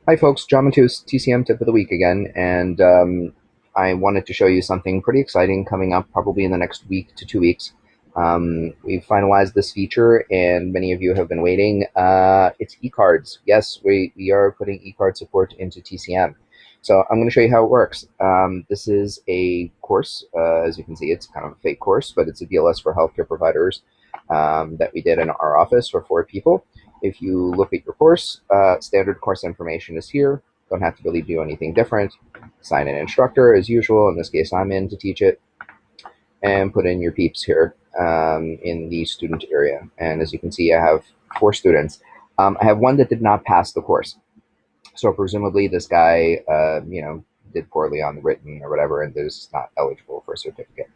Hi folks, John Matus, TCM tip of the week again, and I wanted to show you something pretty exciting coming up probably in the next week to 2 weeks. We've finalized this feature and many of you have been waiting. It's ECards. Yes, we are putting ECard support into TCM. So I'm going to show you how it works. This is a course. As you can see, it's kind of a fake course, but it's a DLS for healthcare providers that we did in our office for 4 people. If you look at your course, standard course information is here. Don't have to really do anything different. Assign an instructor as usual. In this case, I'm in to teach it. And put in your peeps here in the student area. And as you can see, I have 4 students. I have one that did not pass the course. So presumably this guy, did poorly on the written or whatever, and is not eligible for a certificate.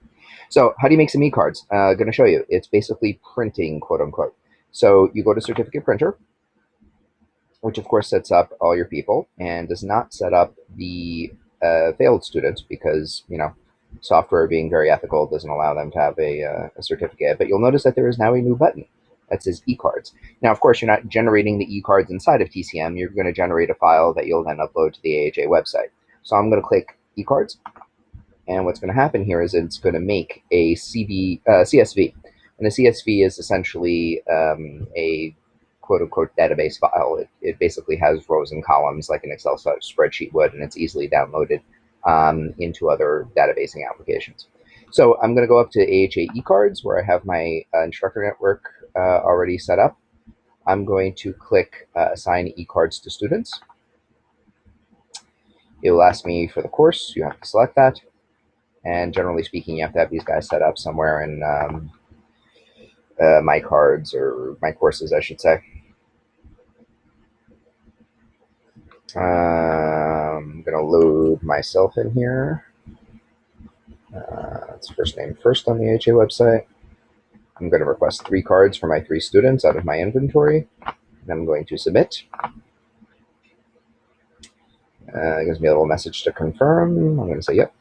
So how do you make some e-cards? Going to show you. It's basically printing, quote unquote. So you go to certificate printer, which of course sets up all your people and does not set up the failed students because, software being very ethical doesn't allow them to have a certificate. But you'll notice that there is now a new button that says eCards. Now, of course, you're not generating the eCards inside of TCM. You're going to generate a file that you'll then upload to the AHA website. So I'm going to click eCards. And what's going to happen here is it's going to make a CSV. And a CSV is essentially a quote-unquote database file. It basically has rows and columns like an Excel spreadsheet would, and it's easily downloaded into other databasing applications. So I'm going to go up to AHA eCards, where I have my instructor network already set up. I'm going to click Assign eCards to Students. It will ask me for the course. You have to select that. And generally speaking, you have to have these guys set up somewhere in my cards, or my courses, I should say. I'm going to load myself in here. It's first name first on the AHA website. I'm going to request 3 cards for my 3 students out of my inventory. And I'm going to submit. It gives me a little message to confirm. I'm going to say yep.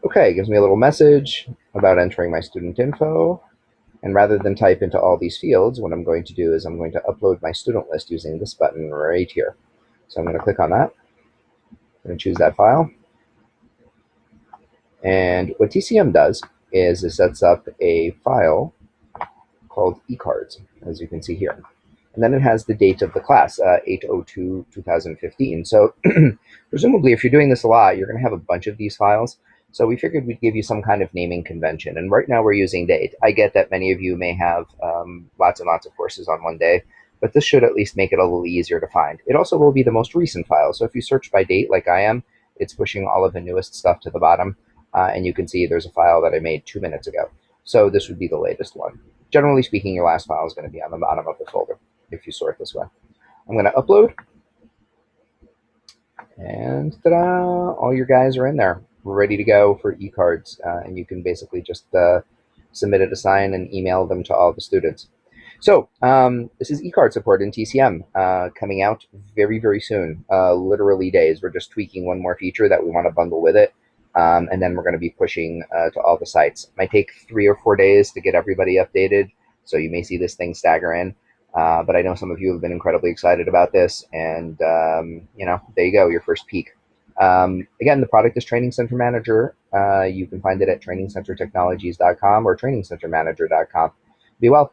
Okay, it gives me a little message about entering my student info. And rather than type into all these fields, what I'm going to do is I'm going to upload my student list using this button right here. So I'm going to click on that. I'm going to choose that file. And what TCM does is it sets up a file called ECards, as you can see here. And then it has the date of the class, 8/02/2015. So presumably, if you're doing this a lot, you're going to have a bunch of these files. So we figured we'd give you some kind of naming convention. And right now we're using date. I get that many of you may have lots and lots of courses on one day, but this should at least make it a little easier to find. It also will be the most recent file. So if you search by date like I am, it's pushing all of the newest stuff to the bottom. And you can see there's a file that I made 2 minutes ago. So this would be the latest one. Generally speaking, your last file is going to be on the bottom of the folder if you sort this way. I'm going to upload. And ta-da! All your guys are in there. We're ready to go for eCards. And you can basically just submit it, assign, and email them to all the students. So this is eCard support in TCM coming out very, very soon. Literally days. We're just tweaking one more feature that we want to bundle with it. And then we're going to be pushing to all the sites. It might take 3 or 4 days to get everybody updated. So you may see this thing stagger in. But I know some of you have been incredibly excited about this, and there you go, your first peek. Again, the product is Training Center Manager. You can find it at trainingcentertechnologies.com or trainingcentermanager.com. Be well.